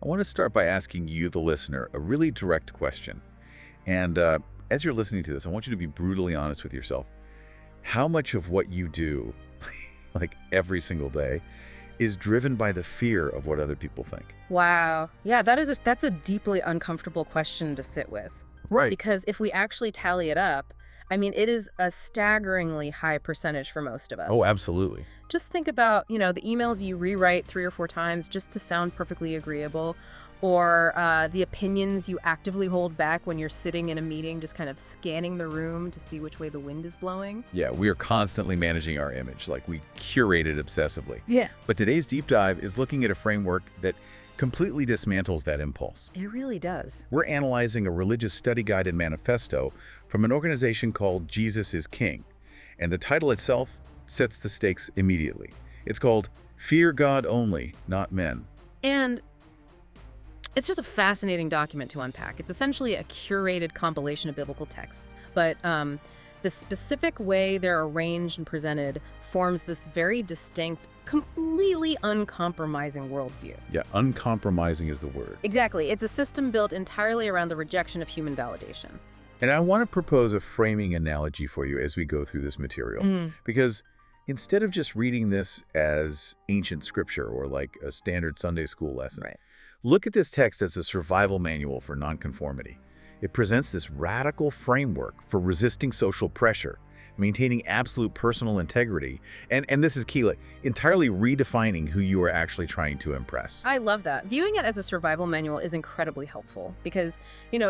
I want to start by asking you, the listener, a really direct question. And as you're listening to this, I want you to be brutally honest with yourself. How much of what you do, like every single day, is driven by the fear of what other people think? Wow. Yeah, that's a deeply uncomfortable question to sit with. Right. Because if we actually tally it up, I mean, it is a staggeringly high percentage for most of us. Oh, absolutely. Just think about, the emails you rewrite 3 or 4 times just to sound perfectly agreeable, or the opinions you actively hold back when you're sitting in a meeting, just kind of scanning the room to see which way the wind is blowing. Yeah, we are constantly managing our image, like we curate it obsessively. Yeah. But today's deep dive is looking at a framework that completely dismantles that impulse. It really does. We're analyzing a religious study guide and manifesto from an organization called Jesus is King. And the title itself sets the stakes immediately. It's called Fear God Only, Not Men. And it's just a fascinating document to unpack. It's essentially a curated compilation of biblical texts, but the specific way they're arranged and presented forms this very distinct, completely uncompromising worldview. Yeah, uncompromising is the word. Exactly. It's a system built entirely around the rejection of human validation. And I want to propose a framing analogy for you as we go through this material. Because instead of just reading this as ancient scripture or like a standard Sunday school lesson, Right. Look at this text as a survival manual for nonconformity. It presents this radical framework for resisting social pressure, maintaining absolute personal integrity, and this is key, like, entirely redefining who you are actually trying to impress. I love that. Viewing it as a survival manual is incredibly helpful because,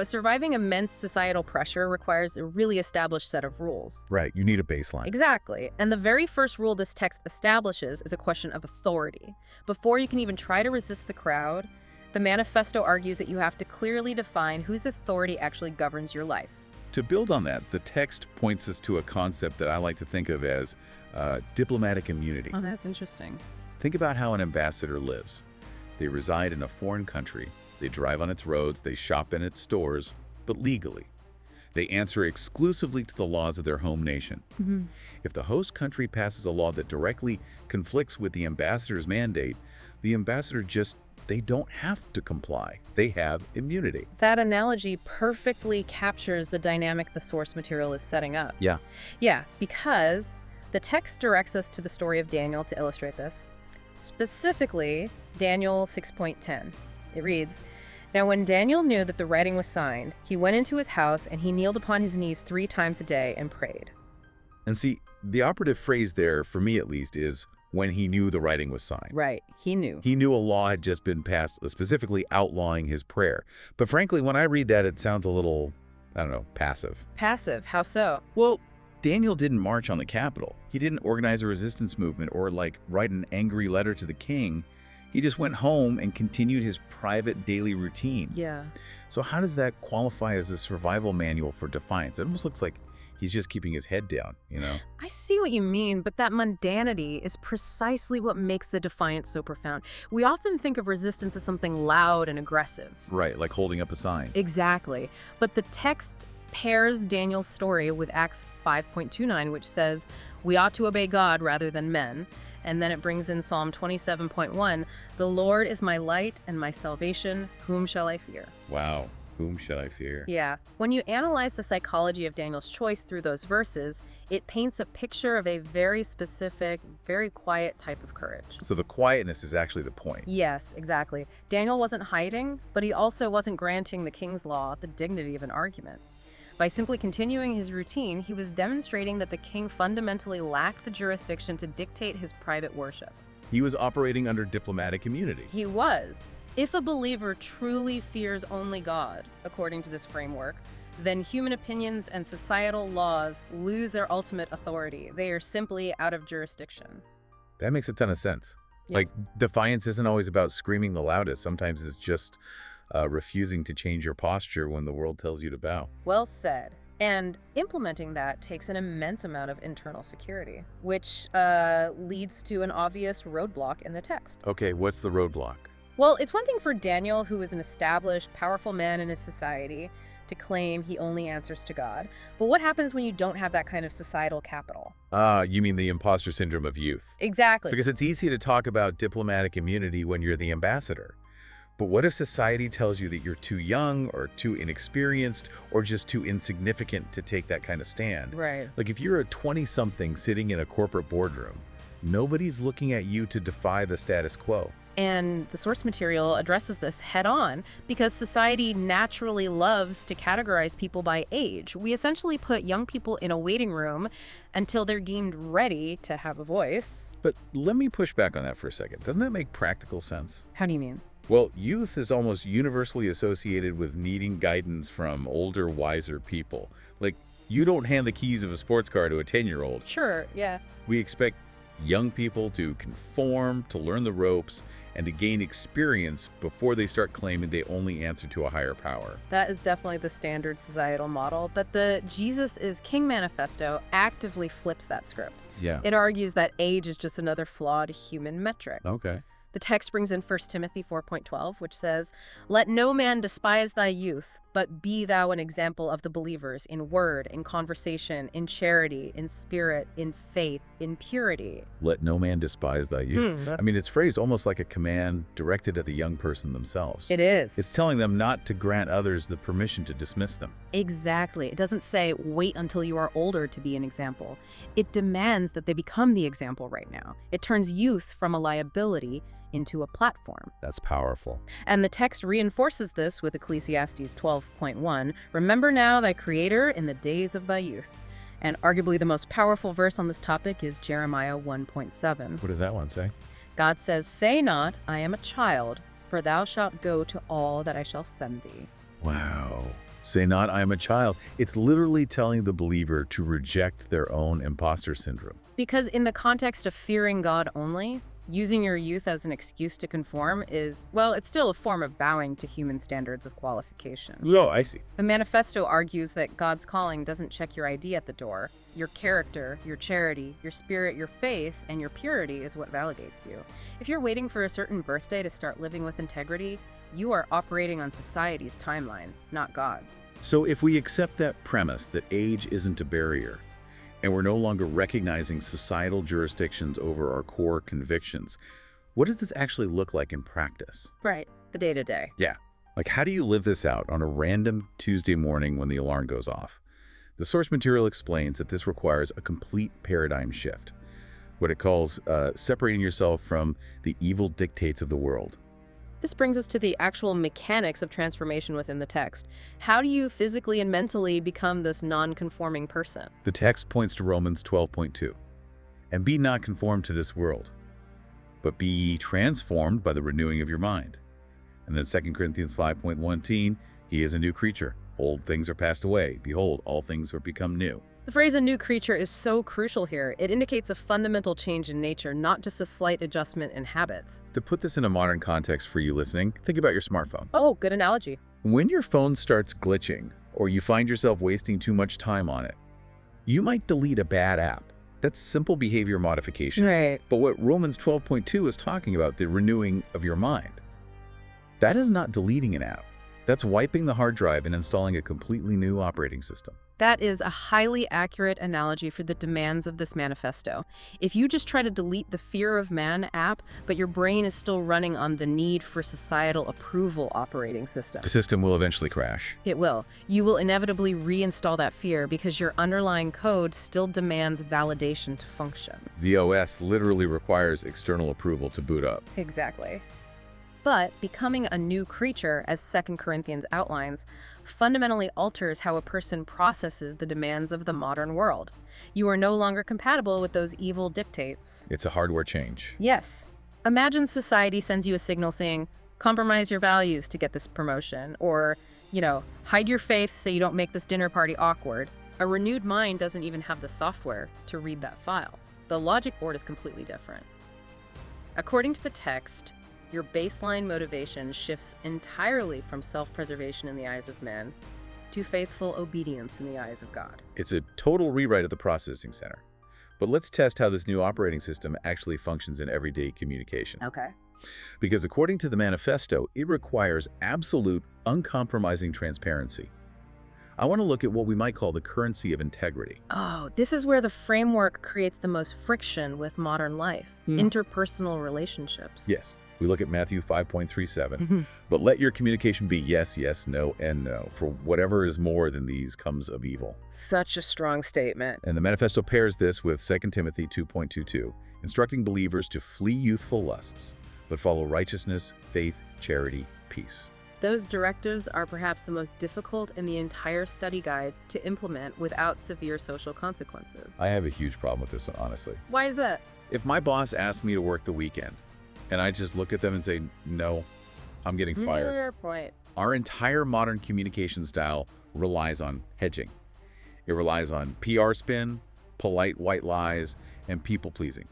surviving immense societal pressure requires a really established set of rules. Right, you need a baseline. Exactly. And the very first rule this text establishes is a question of authority. Before you can even try to resist the crowd, the manifesto argues that you have to clearly define whose authority actually governs your life. To build on that, the text points us to a concept that I like to think of as diplomatic immunity. Oh, that's interesting. Think about how an ambassador lives. They reside in a foreign country, they drive on its roads, they shop in its stores, but legally. They answer exclusively to the laws of their home nation. If the host country passes a law that directly conflicts with the ambassador's mandate, the ambassador they don't have to comply. They have immunity. That analogy perfectly captures the dynamic the source material is setting up. Yeah. Yeah, because the text directs us to the story of Daniel to illustrate this. Specifically, Daniel 6.10. It reads, "Now when Daniel knew that the writing was signed, he went into his house and he kneeled upon his knees 3 times a day and prayed." And see, the operative phrase there, for me at least, is when he knew the writing was signed. Right, he knew. He knew a law had just been passed, specifically outlawing his prayer. But frankly, when I read that, it sounds a little, passive. Passive, how so? Well, Daniel didn't march on the Capitol. He didn't organize a resistance movement or write an angry letter to the king. He just went home and continued his private daily routine. Yeah. So how does that qualify as a survival manual for defiance? It almost looks like he's just keeping his head down, I see what you mean, but that mundanity is precisely what makes the defiance so profound. We often think of resistance as something loud and aggressive. Right, like holding up a sign. Exactly. But the text pairs Daniel's story with Acts 5.29, which says, "We ought to obey God rather than men." And then it brings in Psalm 27.1, "The Lord is my light and my salvation, whom shall I fear?" Wow. Whom should I fear? Yeah. When you analyze the psychology of Daniel's choice through those verses, it paints a picture of a very specific, very quiet type of courage. So the quietness is actually the point. Yes, exactly. Daniel wasn't hiding, but he also wasn't granting the king's law the dignity of an argument. By simply continuing his routine, he was demonstrating that the king fundamentally lacked the jurisdiction to dictate his private worship. He was operating under diplomatic immunity. He was. If a believer truly fears only God, according to this framework, then human opinions and societal laws lose their ultimate authority. They are simply out of jurisdiction. That makes a ton of sense. Yeah. Like, defiance isn't always about screaming the loudest. Sometimes it's just refusing to change your posture when the world tells you to bow. Well said. And implementing that takes an immense amount of internal security, which leads to an obvious roadblock in the text. Okay, what's the roadblock? Well, it's one thing for Daniel, who is an established, powerful man in his society, to claim he only answers to God. But what happens when you don't have that kind of societal capital? You mean the imposter syndrome of youth. Exactly. So, because it's easy to talk about diplomatic immunity when you're the ambassador. But what if society tells you that you're too young or too inexperienced or just too insignificant to take that kind of stand? Right. Like if you're a 20-something sitting in a corporate boardroom, nobody's looking at you to defy the status quo. And the source material addresses this head on because society naturally loves to categorize people by age. We essentially put young people in a waiting room until they're deemed ready to have a voice. But let me push back on that for a second. Doesn't that make practical sense? How do you mean? Well, youth is almost universally associated with needing guidance from older, wiser people. Like, you don't hand the keys of a sports car to a 10-year-old. Sure, yeah. We expect young people to conform, to learn the ropes, and to gain experience before they start claiming they only answer to a higher power. That is definitely the standard societal model, but the Jesus is King manifesto actively flips that script. Yeah. It argues that age is just another flawed human metric. Okay. The text brings in 1 Timothy 4.12, which says, "Let no man despise thy youth, but be thou an example of the believers in word, in conversation, in charity, in spirit, in faith, in purity." Let no man despise thy youth. I mean, it's phrased almost like a command directed at the young person themselves. It is. It's telling them not to grant others the permission to dismiss them. Exactly. It doesn't say, wait until you are older to be an example. It demands that they become the example right now. It turns youth from a liability into a platform. That's powerful. And the text reinforces this with Ecclesiastes 12.1, "Remember now thy Creator in the days of thy youth." And arguably the most powerful verse on this topic is Jeremiah 1.7. What does that one say? God says, "Say not, I am a child, for thou shalt go to all that I shall send thee." Wow. Say not, I am a child. It's literally telling the believer to reject their own imposter syndrome. Because in the context of fearing God only, using your youth as an excuse to conform is, well, it's still a form of bowing to human standards of qualification. Oh, I see. The manifesto argues that God's calling doesn't check your ID at the door. Your character, your charity, your spirit, your faith, and your purity is what validates you. If you're waiting for a certain birthday to start living with integrity, you are operating on society's timeline, not God's. So if we accept that premise that age isn't a barrier, and we're no longer recognizing societal jurisdictions over our core convictions, what does this actually look like in practice? Right, the day-to-day. Yeah. Like, how do you live this out on a random Tuesday morning when the alarm goes off? The source material explains that this requires a complete paradigm shift, what it calls separating yourself from the evil dictates of the world. This brings us to the actual mechanics of transformation within the text. How do you physically and mentally become this non-conforming person? The text points to Romans 12.2. "And be not conformed to this world, but be ye transformed by the renewing of your mind." And then 2 Corinthians 5.1, "He is a new creature. Old things are passed away. Behold, all things are become new." The phrase "a new creature" is so crucial here. It indicates a fundamental change in nature, not just a slight adjustment in habits. To put this in a modern context for you listening, think about your smartphone. Oh, good analogy. When your phone starts glitching, or you find yourself wasting too much time on it, you might delete a bad app. That's simple behavior modification. Right. But what Romans 12.2 is talking about, the renewing of your mind, that is not deleting an app. That's wiping the hard drive and installing a completely new operating system. That is a highly accurate analogy for the demands of this manifesto. If you just try to delete the Fear of Man app, but your brain is still running on the need for societal approval operating system, The system will eventually crash. it will. You will inevitably reinstall that fear because your underlying code still demands validation to function. The OS literally requires external approval to boot up. Exactly. But becoming a new creature, as 2 Corinthians outlines, fundamentally alters how a person processes the demands of the modern world. You are no longer compatible with those evil dictates. It's a hardware change. Yes. Imagine society sends you a signal saying, compromise your values to get this promotion, or, hide your faith so you don't make this dinner party awkward. A renewed mind doesn't even have the software to read that file. The logic board is completely different. According to the text, your baseline motivation shifts entirely from self-preservation in the eyes of men to faithful obedience in the eyes of God. It's a total rewrite of the processing center. But let's test how this new operating system actually functions in everyday communication. Okay. Because according to the manifesto, it requires absolute, uncompromising transparency. I want to look at what we might call the currency of integrity. Oh, this is where the framework creates the most friction with modern life, interpersonal relationships. Yes. We look at Matthew 5.37. But let your communication be yes, yes, no, and no. For whatever is more than these comes of evil. Such a strong statement. And the manifesto pairs this with 2 Timothy 2.22, instructing believers to flee youthful lusts, but follow righteousness, faith, charity, peace. Those directives are perhaps the most difficult in the entire study guide to implement without severe social consequences. I have a huge problem with this one, honestly. Why is that? If my boss asked me to work the weekend, and I just look at them and say, no, I'm getting fired. Fair point. Our entire modern communication style relies on hedging. It relies on PR spin, polite white lies, and people-pleasing.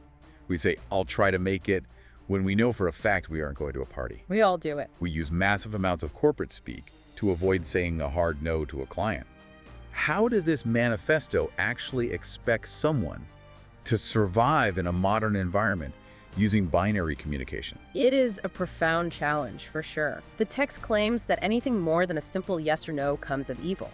We say, I'll try to make it, when we know for a fact we aren't going to a party. We all do it. We use massive amounts of corporate speak to avoid saying a hard no to a client. How does this manifesto actually expect someone to survive in a modern environment using binary communication? It is a profound challenge, for sure. The text claims that anything more than a simple yes or no comes of evil.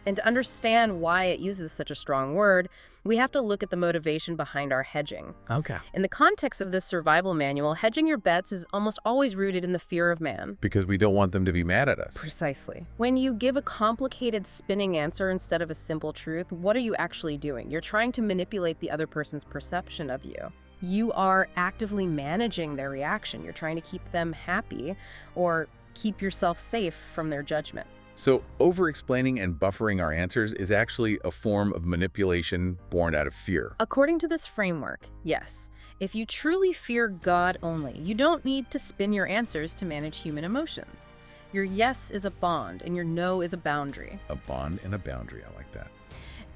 And to understand why it uses such a strong word, we have to look at the motivation behind our hedging. Okay. In the context of this survival manual, hedging your bets is almost always rooted in the fear of man. Because we don't want them to be mad at us. Precisely. When you give a complicated spinning answer instead of a simple truth, what are you actually doing? You're trying to manipulate the other person's perception of you. You are actively managing their reaction. You're trying to keep them happy or keep yourself safe from their judgment. So over-explaining and buffering our answers is actually a form of manipulation born out of fear. According to this framework, yes. If you truly fear God only, you don't need to spin your answers to manage human emotions. Your yes is a bond and your no is a boundary. A bond and a boundary, I like that.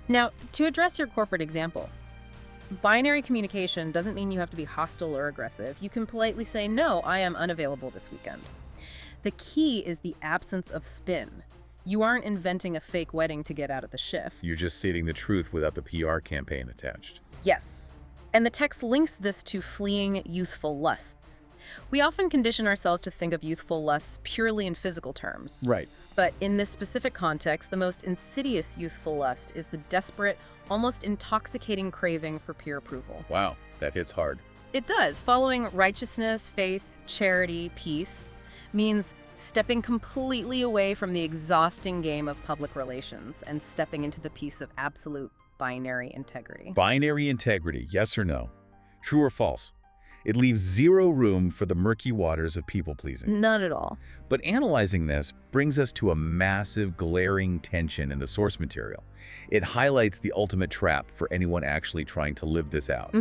Now, to address your corporate example, binary communication doesn't mean you have to be hostile or aggressive. You can politely say, no, I am unavailable this weekend. The key is the absence of spin. You aren't inventing a fake wedding to get out of the shift. You're just stating the truth without the PR campaign attached. Yes. And the text links this to fleeing youthful lusts. We often condition ourselves to think of youthful lusts purely in physical terms. Right. But in this specific context, the most insidious youthful lust is the desperate, almost intoxicating craving for peer approval. Wow, that hits hard. It does. Following righteousness, faith, charity, peace means stepping completely away from the exhausting game of public relations and stepping into the peace of absolute binary integrity. Binary integrity, yes or no? True or false? It leaves zero room for the murky waters of people-pleasing. None at all. But analyzing this brings us to a massive, glaring tension in the source material. It highlights the ultimate trap for anyone actually trying to live this out.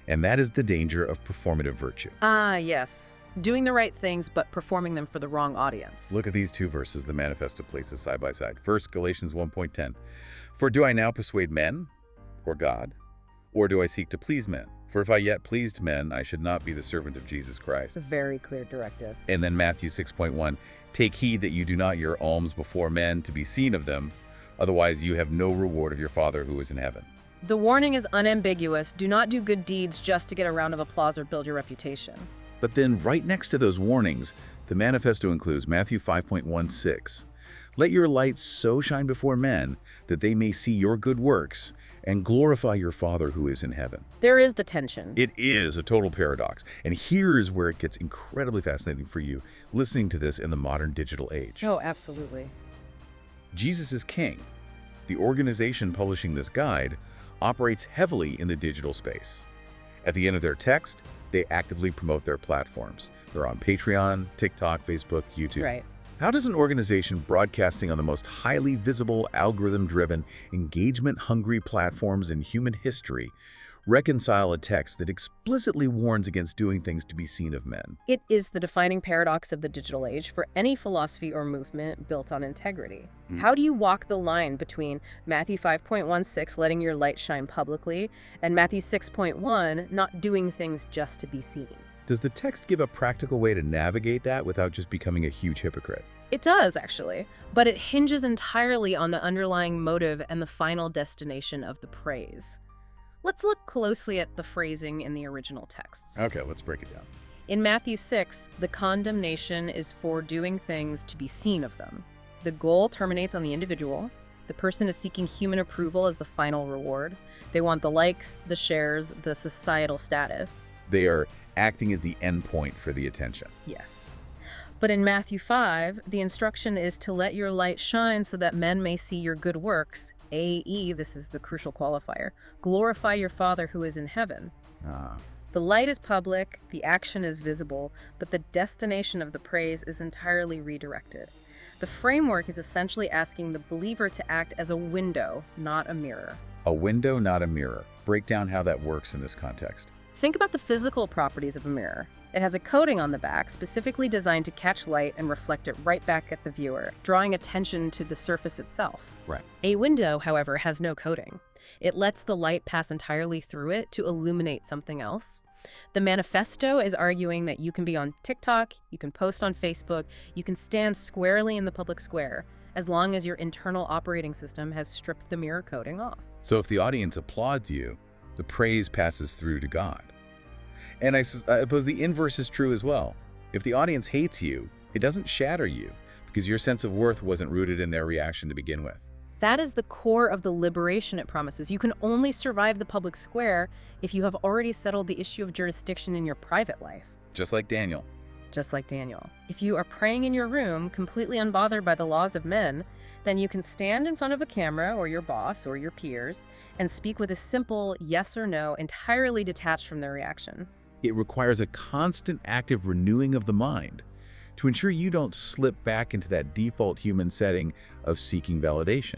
And that is the danger of performative virtue. Ah, yes. Doing the right things, but performing them for the wrong audience. Look at these two verses the manifesto places side by side. First, Galatians 1.10. For do I now persuade men, or God, or do I seek to please men? For if I yet pleased men, I should not be the servant of Jesus Christ. It's a very clear directive. And then Matthew 6.1. Take heed that you do not your alms before men to be seen of them, otherwise you have no reward of your Father who is in heaven. The warning is unambiguous. Do not do good deeds just to get a round of applause or build your reputation. But then right next to those warnings, the manifesto includes Matthew 5.16. Let your light so shine before men that they may see your good works and glorify your Father who is in heaven. There is the tension. It is a total paradox. And here's where it gets incredibly fascinating for you, listening to this in the modern digital age. Oh, absolutely. Jesus is King. The organization publishing this guide operates heavily in the digital space. At the end of their text, they actively promote their platforms. They're on Patreon, TikTok, Facebook, YouTube. Right. How does an organization broadcasting on the most highly visible, algorithm-driven, engagement-hungry platforms in human history reconcile a text that explicitly warns against doing things to be seen of men? It is the defining paradox of the digital age for any philosophy or movement built on integrity. How do you walk the line between Matthew 5.16, letting your light shine publicly, and Matthew 6.1, not doing things just to be seen? Does the text give a practical way to navigate that without just becoming a huge hypocrite? It does, actually, but it hinges entirely on the underlying motive and the final destination of the praise. Let's look closely at the phrasing in the original texts. Okay, let's break it down. In Matthew 6, the condemnation is for doing things to be seen of them. The goal terminates on the individual. The person is seeking human approval as the final reward. They want the likes, the shares, the societal status. They are acting as the endpoint for the attention. Yes. But in Matthew 5, the instruction is to let your light shine so that men may see your good works. A.E., this is the crucial qualifier. Glorify your Father who is in heaven. Ah. The light is public, the action is visible, but the destination of the praise is entirely redirected. The framework is essentially asking the believer to act as a window, not a mirror. A window, not a mirror. Break down how that works in this context. Think about the physical properties of a mirror. It has a coating on the back specifically designed to catch light and reflect it right back at the viewer, drawing attention to the surface itself. Right. A window, however, has no coating. It lets the light pass entirely through it to illuminate something else. The manifesto is arguing that you can be on TikTok, you can post on Facebook, you can stand squarely in the public square, as long as your internal operating system has stripped the mirror coating off. So if the audience applauds you, the praise passes through to God. And I suppose the inverse is true as well. If the audience hates you, it doesn't shatter you, because your sense of worth wasn't rooted in their reaction to begin with. That is the core of the liberation it promises. You can only survive the public square if you have already settled the issue of jurisdiction in your private life. Just like Daniel. Just like Daniel. If you are praying in your room, completely unbothered by the laws of men, then you can stand in front of a camera or your boss or your peers and speak with a simple yes or no, entirely detached from their reaction. It requires a constant active renewing of the mind to ensure you don't slip back into that default human setting of seeking validation.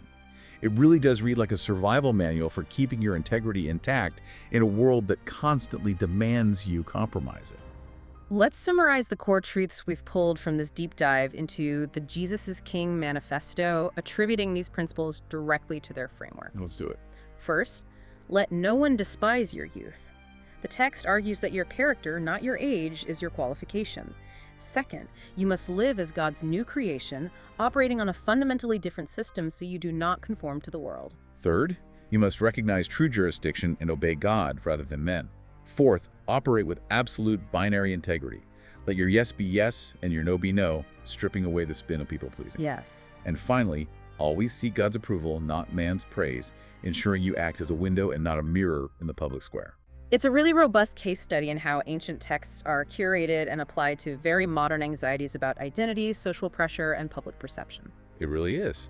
It really does read like a survival manual for keeping your integrity intact in a world that constantly demands you compromise it. Let's summarize the core truths we've pulled from this deep dive into the Jesus is King manifesto, attributing these principles directly to their framework. Let's do it. First, let no one despise your youth. The text argues that your character, not your age, is your qualification. Second, you must live as God's new creation, operating on a fundamentally different system so you do not conform to the world. Third, you must recognize true jurisdiction and obey God rather than men. Fourth, operate with absolute binary integrity. Let your yes be yes and your no be no, stripping away the spin of people-pleasing. Yes. And finally, always seek God's approval, not man's praise, ensuring you act as a window and not a mirror in the public square. It's a really robust case study in how ancient texts are curated and applied to very modern anxieties about identity, social pressure, and public perception. It really is.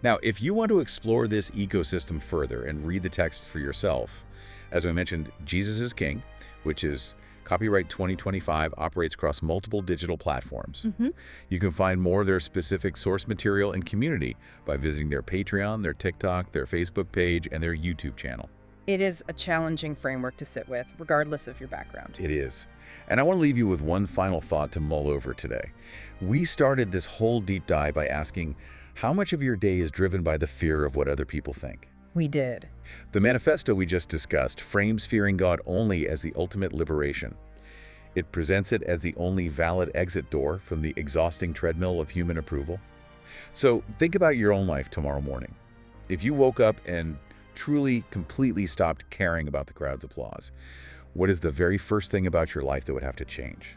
Now, if you want to explore this ecosystem further and read the text for yourself, as I mentioned, Jesus is King, which is copyright 2025, operates across multiple digital platforms. You can find more of their specific source material and community by visiting their Patreon, their TikTok, their Facebook page, and their YouTube channel. It is a challenging framework to sit with, regardless of your background. It is. And I want to leave you with one final thought to mull over today. We started this whole deep dive by asking, how much of your day is driven by the fear of what other people think? We did. The manifesto we just discussed frames fearing God only as the ultimate liberation. It presents it as the only valid exit door from the exhausting treadmill of human approval. So think about your own life tomorrow morning. If you woke up and truly, completely stopped caring about the crowd's applause, what is the very first thing about your life that would have to change?